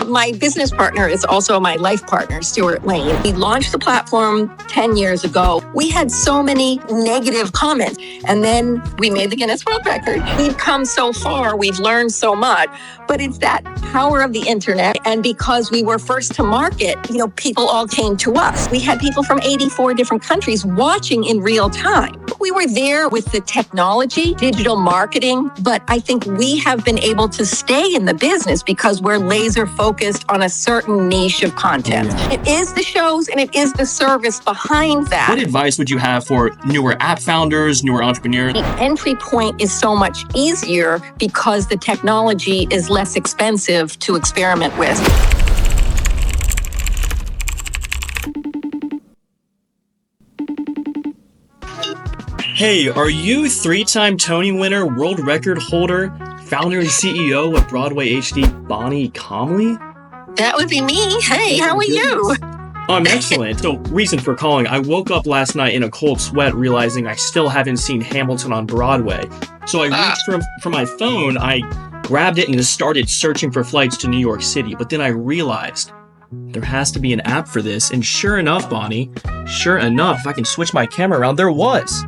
My business partner is also my life partner, Stuart Lane. We launched the platform 10 years ago. We had so many negative comments, and then we made the Guinness World Record. We've come so far, we've learned so much, but it's that power of the internet. And because we were first to market, people all came to us. We had people from 84 different countries watching in real time. We were there with the technology, digital marketing, but I think we have been able to stay in the business because we're laser focused on a certain niche of content. It is the shows and it is the service behind that. What advice would you have for newer app founders, newer entrepreneurs? The entry point is so much easier because the technology is less expensive to experiment with. Hey, are you three-time Tony winner, world record holder, founder and CEO of BroadwayHD, Bonnie Comley? That would be me. Hey, how are you? I'm excellent. So, reason for calling, I woke up last night in a cold sweat realizing I still haven't seen Hamilton on Broadway. So I reached for my phone, I grabbed it and just started searching for flights to New York City. But then I realized there has to be an app for this. And sure enough, Bonnie, if I can switch my camera around, there was.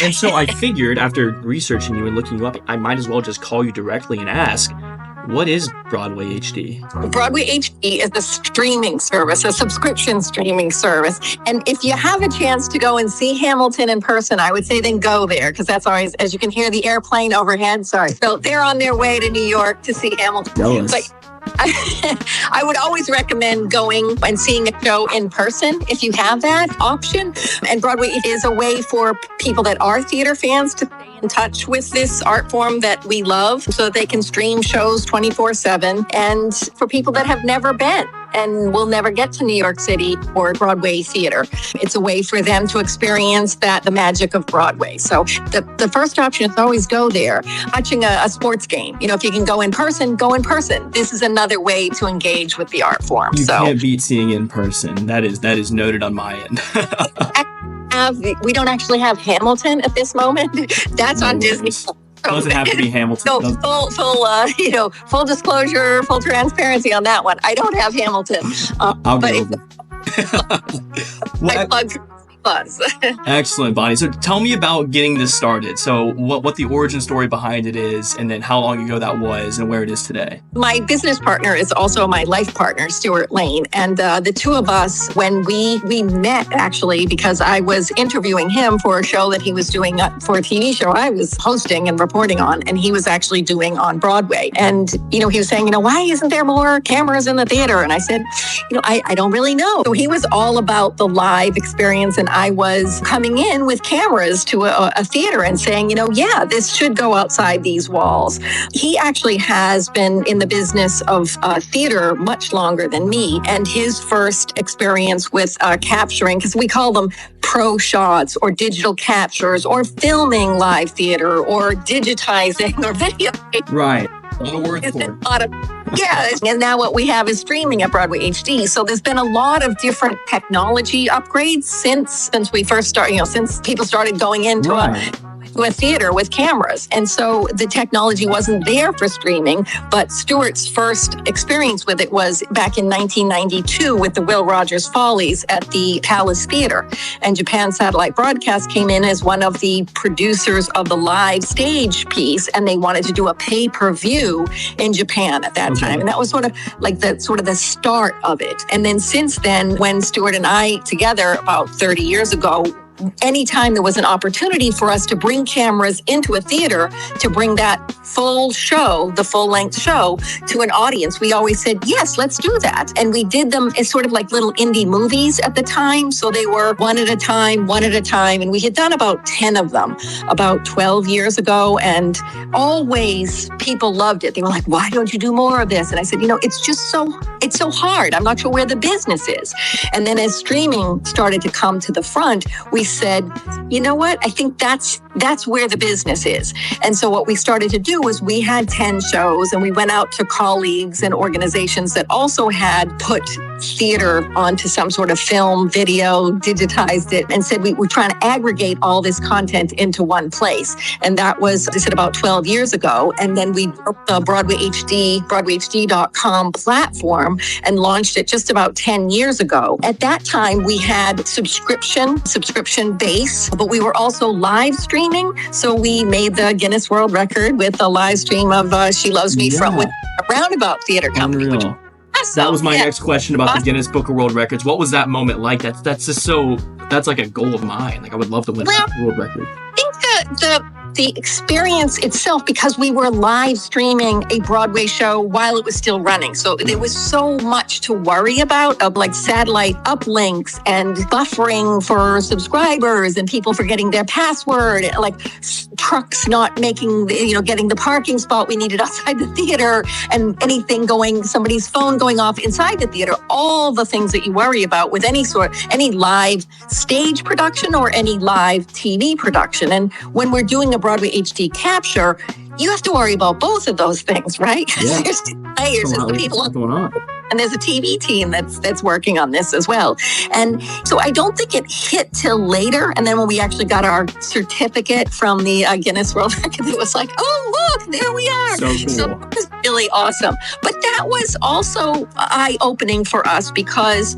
And so I figured after researching you and looking you up, I might as well just call you directly and ask, what is BroadwayHD? BroadwayHD is a streaming service, a subscription streaming service. And if you have a chance to go and see Hamilton in person, I would say then go there, because that's always, as you can hear the airplane overhead. Sorry. So they're on their way to New York to see Hamilton. Jealous. But I would always recommend going and seeing a show in person if you have that option. And Broadway is a way for people that are theater fans to stay in touch with this art form that we love so that they can stream shows 24/7. And for people that have never been and will never get to New York City or Broadway theater, it's a way for them to experience the magic of Broadway. So the first option is always go there. Watching a sports game, if you can go in person, go in person. This is another way to engage with the art form. You can't beat seeing in person. That is noted on my end. We don't actually have Hamilton at this moment. That's on Disney. Doesn't have to be Hamilton. No, full disclosure, full transparency on that one. I don't have Hamilton. I'll go over. I plug Buzz. Excellent, Bonnie. So tell me about getting this started. So what the origin story behind it is, and then how long ago that was, and where it is today. My business partner is also my life partner, Stuart Lane. And the two of us, when we met, actually, because I was interviewing him for a show that he was doing for a TV show I was hosting and reporting on, and he was actually doing on Broadway. And, he was saying, why isn't there more cameras in the theater? And I said, I don't really know. So he was all about the live experience, and I was coming in with cameras to a theater and saying, this should go outside these walls. He actually has been in the business of theater much longer than me. And his first experience with capturing, because we call them pro shots or digital captures or filming live theater or digitizing or video. Right. A lot of words for it. Yeah, and now what we have is streaming at BroadwayHD. So there's been a lot of different technology upgrades since we first started, since people started going into a theater with cameras. And so the technology wasn't there for streaming, but Stuart's first experience with it was back in 1992 with the Will Rogers Follies at the Palace Theater. And Japan Satellite Broadcast came in as one of the producers of the live stage piece, and they wanted to do a pay-per-view in Japan at that time. And that was sort of the start of it. And then since then, when Stuart and I together about 30 years ago, anytime there was an opportunity for us to bring cameras into a theater to bring that full show, the full-length show, to an audience, we always said, yes, let's do that. And we did them as sort of like little indie movies at the time. So they were one at a time. And we had done about 10 of them about 12 years ago. And always people loved it. They were like, why don't you do more of this? And I said, it's so hard. I'm not sure where the business is. And then as streaming started to come to the front, we we said, you know what? I think that's where the business is. And so what we started to do was we had 10 shows and we went out to colleagues and organizations that also had put theater onto some sort of film, video, digitized it, and said we were trying to aggregate all this content into one place. And that was, I said, about 12 years ago. And then we built the BroadwayHD, BroadwayHD.com platform and launched it just about 10 years ago. At that time, we had subscription base, but we were also live streaming. So we made the Guinness World Record with a live stream of She Loves Me from with a Roundabout Theater Company. Which, that was my next question about the Guinness Book of World Records. What was that moment like? That's just so, that's like a goal of mine. Like I would love to win that world record. I think the experience itself, because we were live streaming a Broadway show while it was still running. So there was so much to worry about of like satellite uplinks and buffering for subscribers and people forgetting their password, like trucks not making, getting the parking spot we needed outside the theater and anything somebody's phone going off inside the theater, all the things that you worry about with any live stage production or any live TV production. And when we're doing a Broadway HD capture, you have to worry about both of those things, right? Yeah. There's players, there's the people going on. And there's a TV team that's working on this as well. And so I don't think it hit till later. And then when we actually got our certificate from the Guinness World Record, it was like, oh, look, there we are. So cool. So it was really awesome. But that was also eye-opening for us because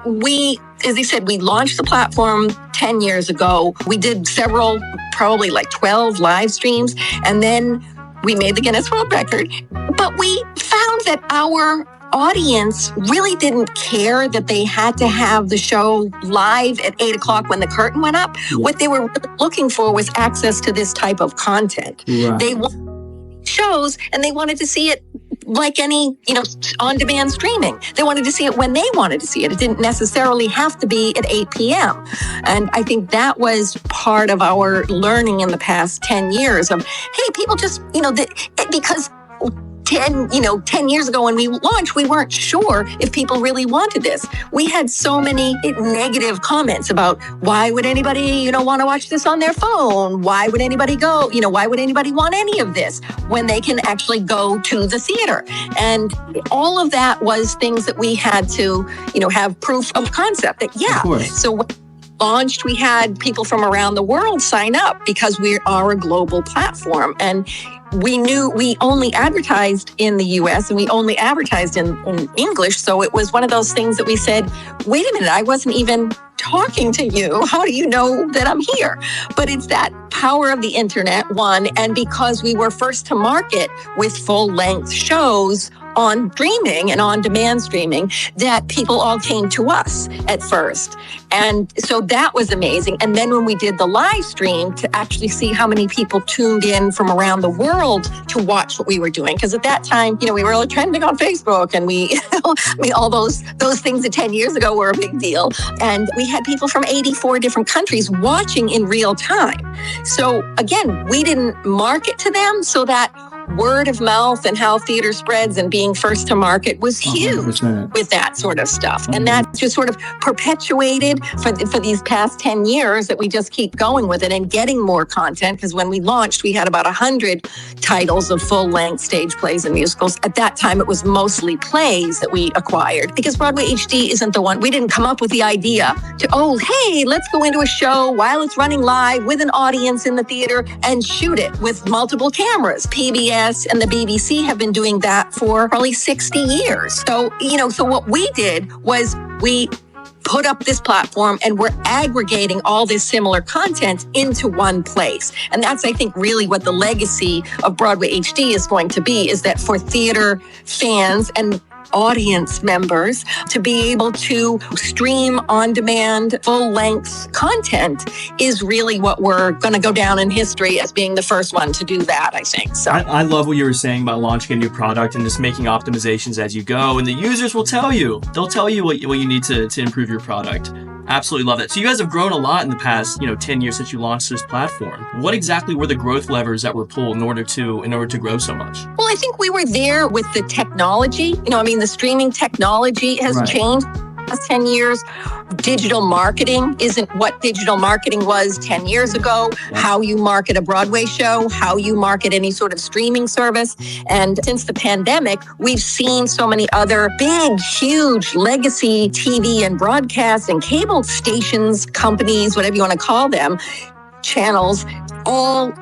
we, as I said, we launched the platform 10 years ago. We did several, probably like 12 live streams, and then we made the Guinness World Record. But we found that our audience really didn't care that they had to have the show live at 8 o'clock when the curtain went up. Yeah. What they were looking for was access to this type of content. Right. They wanted shows and they wanted to see it like any, on-demand streaming. They wanted to see it when they wanted to see it. It didn't necessarily have to be at 8 p.m. And I think that was part of our learning in the past 10 years of, hey, people just, because 10 years ago when we launched, we weren't sure if people really wanted this. We had so many negative comments about why would anybody, want to watch this on their phone? Why would anybody go? Why would anybody want any of this when they can actually go to the theater? And all of that was things that we had to, have proof of concept that, So when we launched, we had people from around the world sign up because we are a global platform. And we knew we only advertised in the US and we only advertised in English. So it was one of those things that we said, wait a minute, I wasn't even talking to you. How do you know that I'm here? But it's that power of the internet, one, and because we were first to market with full-length shows on streaming and on-demand streaming, that people all came to us at first. And so that was amazing. And then when we did the live stream to actually see how many people tuned in from around the world to watch what we were doing. Because at that time, we were really trending on Facebook and all those things that 10 years ago were a big deal. And we had people from 84 different countries watching in real time. So again, we didn't market to them, so that word of mouth and how theater spreads and being first to market was huge 100%. With that sort of stuff. And that just sort of perpetuated for these past 10 years that we just keep going with it and getting more content. Because when we launched, we had about 100 titles of full-length stage plays and musicals. At that time, it was mostly plays that we acquired because Broadway HD isn't the one. We didn't come up with the idea to, hey, let's go into a show while it's running live with an audience in the theater and shoot it with multiple cameras. PBS and the BBC have been doing that for probably 60 years. So, so what we did was we put up this platform and we're aggregating all this similar content into one place. And that's, I think, really what the legacy of Broadway HD is going to be, is that for theater fans and audience members to be able to stream on-demand, full-length content is really what we're going to go down in history as being the first one to do that, I think. So I love what you were saying about launching a new product and just making optimizations as you go. And the users will tell you. They'll tell you what you need to improve your product. Absolutely love that. So you guys have grown a lot in the past, 10 years since you launched this platform. What exactly were the growth levers that were pulled in order to grow so much? Well, I think we were there with the technology. The streaming technology has changed. last 10 years. Digital marketing isn't what digital marketing was 10 years ago. How you market a Broadway show, how you market any sort of streaming service. And since the pandemic, we've seen so many other big, huge legacy TV and broadcast and cable stations, companies, whatever you want to call them, channels, all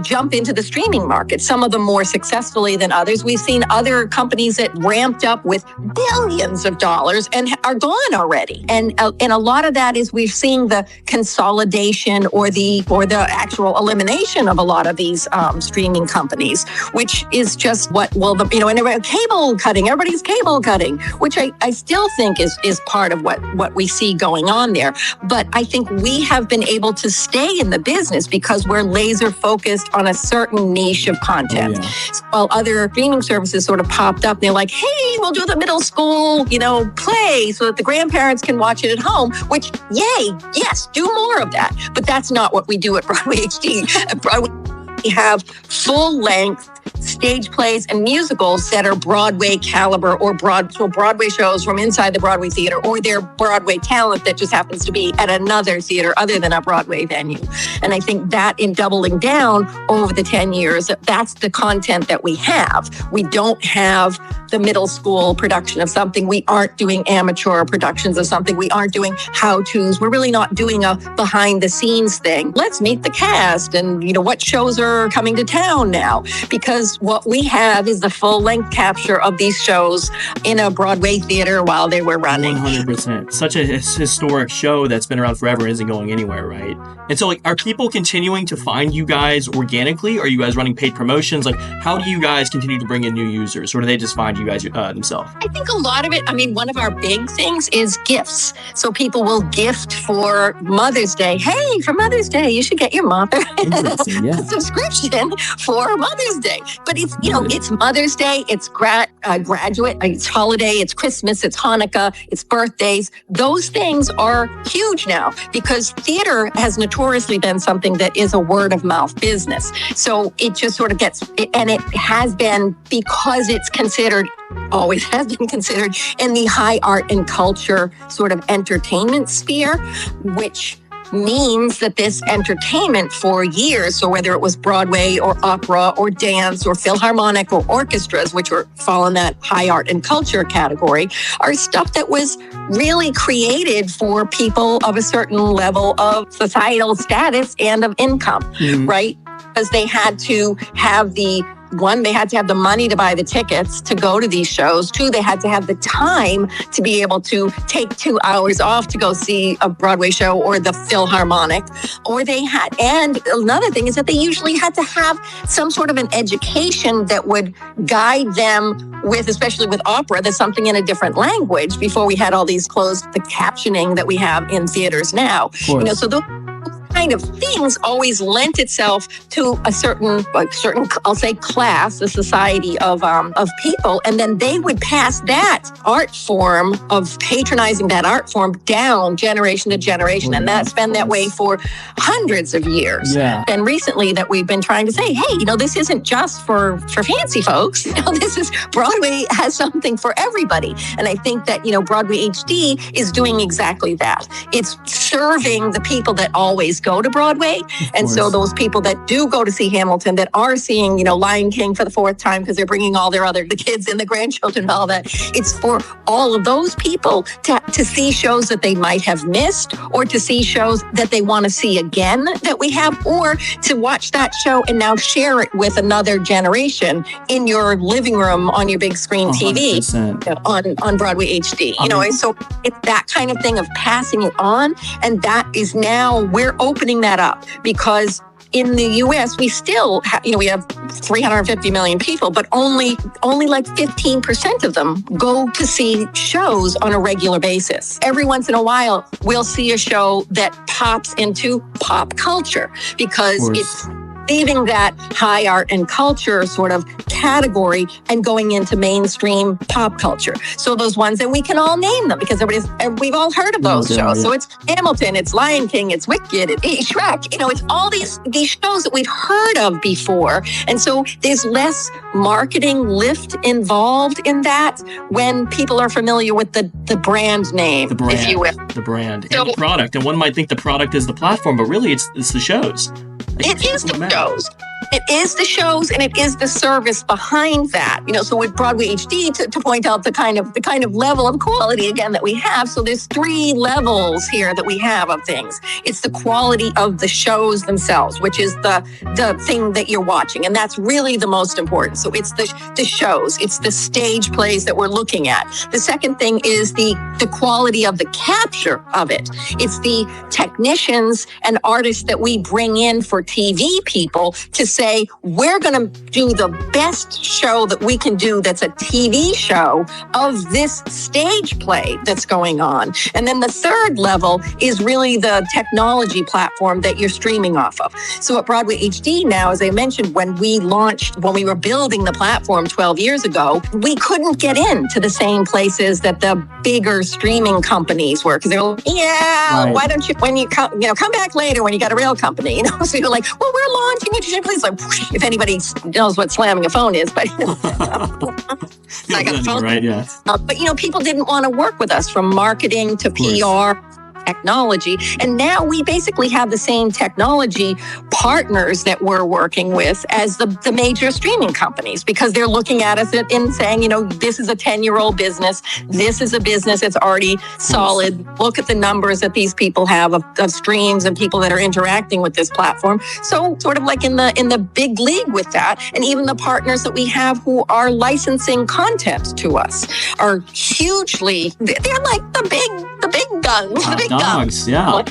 jump into the streaming market, some of them more successfully than others. We've seen other companies that ramped up with billions of dollars and are gone already. And a lot of that is we're seeing the consolidation or the actual elimination of a lot of these streaming companies, which is just what and cable cutting, everybody's cable cutting, which I still think is part of what we see going on there. But I think we have been able to stay in the business because we're laser focused on a certain niche of content. Oh, yeah. While other streaming services sort of popped up, they're like, hey, we'll do the middle school, play so that the grandparents can watch it at home, which, yay, yes, do more of that. But that's not what we do at Broadway HD. At Broadway, we have full-length stage plays and musicals that are Broadway caliber or Broadway shows from inside the Broadway theater, or they're Broadway talent that just happens to be at another theater other than a Broadway venue. And I think that in doubling down over the 10 years, that's the content that we have. We don't have the middle school production of something. We aren't doing amateur productions of something. We aren't doing how-tos. We're really not doing a behind-the-scenes thing. Let's meet the cast and, what shows are coming to town now. Because what we have is the full-length capture of these shows in a Broadway theater while they were running. 100%. Such a historic show that's been around forever and isn't going anywhere, right? And so, are people continuing to find you guys organically? Are you guys running paid promotions? How do you guys continue to bring in new users, or do they just find you guys themselves? I think a lot of it, one of our big things is gifts. So people will gift for Mother's Day. Hey, for Mother's Day, you should get your mother a subscription for Mother's Day. But it's, it's Mother's Day, it's graduate, it's holiday, it's Christmas, it's Hanukkah, it's birthdays. Those things are huge now because theater has notoriously been something that is a word of mouth business. So it just sort of and it has been because it's always has been considered in the high art and culture sort of entertainment sphere, which means that this entertainment for years, so whether it was Broadway or opera or dance or philharmonic or orchestras, which fall in that high art and culture category, are stuff that was really created for people of a certain level of societal status and of income, right? Because they had to have the money to buy the tickets to go to these shows. 2, they had to have the time to be able to take 2 hours off to go see a Broadway show or the Philharmonic. And another thing is that they usually had to have some sort of an education that would guide them especially with opera, that's something in a different language before we had all these the captioning that we have in theaters now. So those kind of things always lent itself to a certain, I'll say, class, a society of people, and then they would pass that art form of patronizing that art form down generation to generation, and that's been that way for hundreds of years. Yeah. And recently, that we've been trying to say, hey, this isn't just for fancy folks. Broadway has something for everybody, and I think that Broadway HD is doing exactly that. It's serving the people that always go to Broadway. And so those people that do go to see Hamilton, that are seeing, Lion King for the 4th time because they're bringing all the kids and the grandchildren and all that, it's for all of those people to see shows that they might have missed, or to see shows that they want to see again that we have, or to watch that show and now share it with another generation in your living room on your big screen TV on Broadway HD. So it's that kind of thing of passing it on, and that is now we're opening that up because in the U.S., we still we have 350 million people, but only like 15% of them go to see shows on a regular basis. Every once in a while, we'll see a show that pops into pop culture because leaving that high art and culture sort of category and going into mainstream pop culture. So those ones, and we can all name them because we've all heard of those shows. Yeah. So it's Hamilton, it's Lion King, it's Wicked, it's Shrek. It's all these shows that we've heard of before. And so there's less marketing lift involved in that when people are familiar with the brand name, if you will. The brand and the product. And one might think the product is the platform, but really it's the shows. It is the shows. It is the shows, and it is the service behind that. So with Broadway HD, to point out the kind of level of quality again that we have. So there's 3 levels here that we have of things. It's the quality of the shows themselves, which is the thing that you're watching, and that's really the most important. So it's the shows, it's the stage plays that we're looking at. The second thing is the quality of the capture of it. It's the technicians and artists that we bring in for TV people to say, we're going to do the best show that we can do that's a TV show of this stage play that's going on. And then the third level is really the technology platform that you're streaming off of. So at Broadway HD now, as I mentioned, when we were building the platform 12 years ago, we couldn't get into the same places that the bigger streaming companies were, because they were, why don't you, when you come back later when you got a real company, So you're like, well, we're launching it. It's like, if anybody knows what slamming a phone is, but like a phone, right? Yeah. But people didn't want to work with us, from marketing to PR. Technology. And now we basically have the same technology partners that we're working with as the major streaming companies, because they're looking at us and saying, this is a 10-year-old business. This is a business that's already solid. Look at the numbers that these people have of streams and people that are interacting with this platform. So sort of like in the big league with that. And even the partners that we have who are licensing content to us are hugely, they're like the big guns, the big dogs, yeah.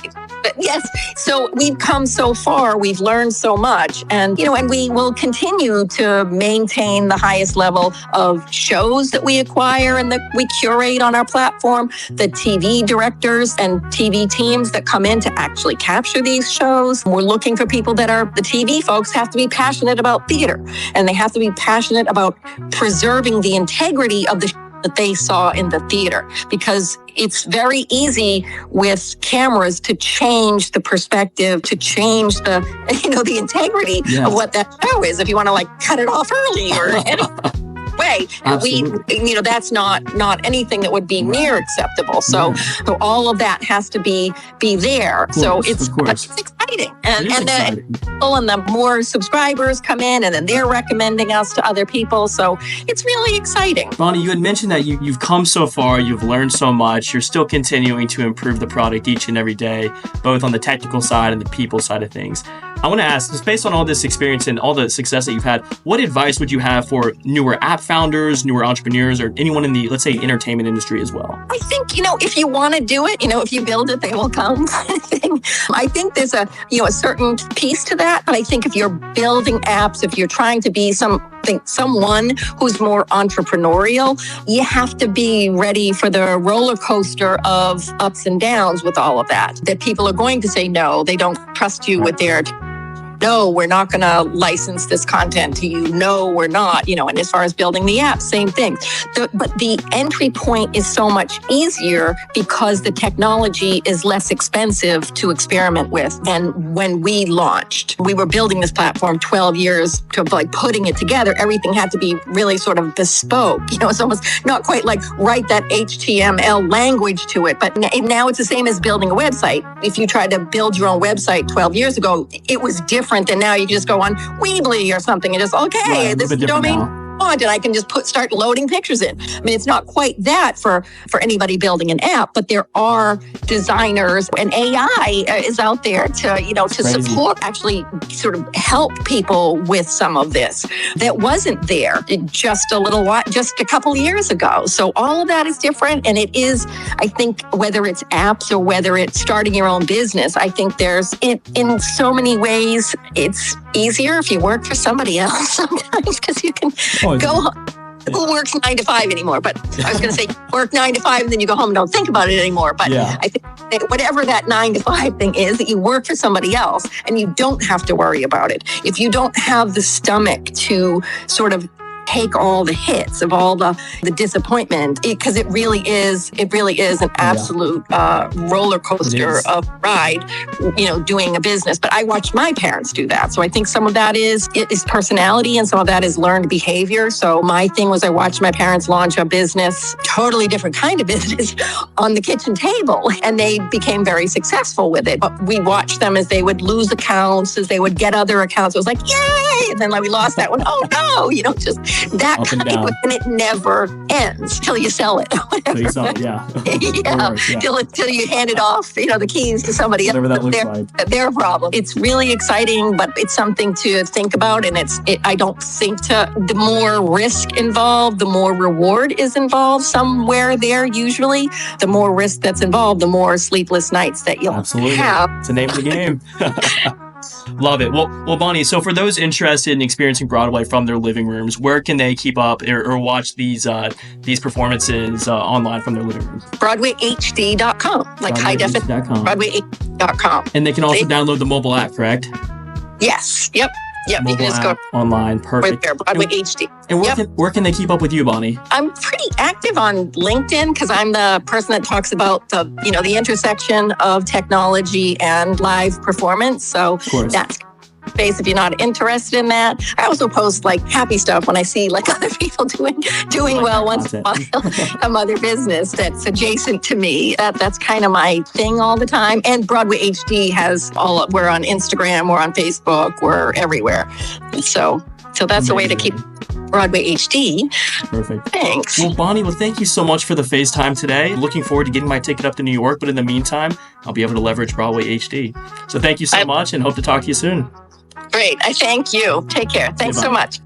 But yes, so we've come so far, we've learned so much, and and we will continue to maintain the highest level of shows that we acquire and that we curate on our platform, the TV directors and TV teams that come in to actually capture these shows. We're looking for people the TV folks have to be passionate about theater, and they have to be passionate about preserving the integrity of the that they saw in the theater, because it's very easy with cameras to change the perspective, to change the integrity of what that show is. If you want to cut it off early or anything. Way. Absolutely. That's not anything that would be near acceptable. So all of that has to be there. So it's exciting. And the more subscribers come in, and then they're recommending us to other people. So it's really exciting. Bonnie, you had mentioned that you've come so far, you've learned so much, you're still continuing to improve the product each and every day, both on the technical side and the people side of things. I want to ask, just based on all this experience and all the success that you've had, what advice would you have for newer app founders, newer entrepreneurs, or anyone in the, let's say, entertainment industry as well? I think, if you want to do it, if you build it, they will come kind of thing. I think there's a certain piece to that. But I think if you're building apps, if you're trying to be someone who's more entrepreneurial, you have to be ready for the roller coaster of ups and downs with all of that. That people are going to say no, they don't trust you with their no, we're not going to license this content to you. No, we're not. And as far as building the app, same thing. But the entry point is so much easier because the technology is less expensive to experiment with than when we launched. We were building this platform 12 years to putting it together. Everything had to be really sort of bespoke. It's almost not quite like write that HTML language to it. But now it's the same as building a website. If you tried to build your own website 12 years ago, it was different than now. You can just go on Weebly or something and just, this is the domain. And I can just start loading pictures in. I mean, it's not quite that for anybody building an app, but there are designers, and AI is out there to support, actually sort of help people with some of this that wasn't there just a couple of years ago. So all of that is different. And it is, I think, whether it's apps or whether it's starting your own business, I think in so many ways, it's easier if you work for somebody else sometimes, because you can go who works 9 to 5 anymore, but I was going to say work 9 to 5 and then you go home and don't think about it anymore. But I think that whatever that 9 to 5 thing is, that you work for somebody else and you don't have to worry about it. If you don't have the stomach to sort of take all the hits of all the disappointment, because it really is an absolute roller coaster of ride, doing a business. But I watched my parents do that. So I think some of that is personality and some of that is learned behavior. So my thing was I watched my parents launch a business, totally different kind of business, on the kitchen table. And they became very successful with it. But we watched them as they would lose accounts, as they would get other accounts. It was like, yay! And then we lost that one. Oh no, just that kind of, and it never ends till you sell it. Till you sell it, Till you hand it off, the keys to somebody else. Whatever that looks like. Their problem. It's really exciting, but it's something to think about. And I don't think the more risk involved, the more reward is involved somewhere there. Usually, the more risk that's involved, the more sleepless nights that you'll have. It's the name of the game. Love it. Well, Bonnie, so for those interested in experiencing Broadway from their living rooms, where can they keep up or watch these performances online from their living rooms? BroadwayHD.com, like high definition. BroadwayHD.com. And they can also download the mobile app, correct? Yes. Yep. Yeah, you can just go online. Perfect. Right there, Broadway HD. And where can they keep up with you, Bonnie? I'm pretty active on LinkedIn because I'm the person that talks about the intersection of technology and live performance. So that's space if you're not interested in that. I also post happy stuff when I see other people doing well once in a while. Some other business that's adjacent to me. That's kind of my thing all the time. And Broadway HD we're on Instagram, we're on Facebook, we're everywhere. So that's a way to keep Broadway HD. Perfect. Thanks. Well, Bonnie, thank you so much for the FaceTime today. Looking forward to getting my ticket up to New York, but in the meantime, I'll be able to leverage Broadway HD. So thank you so much and hope to talk to you soon. Great. I thank you. Take care. Thanks so much.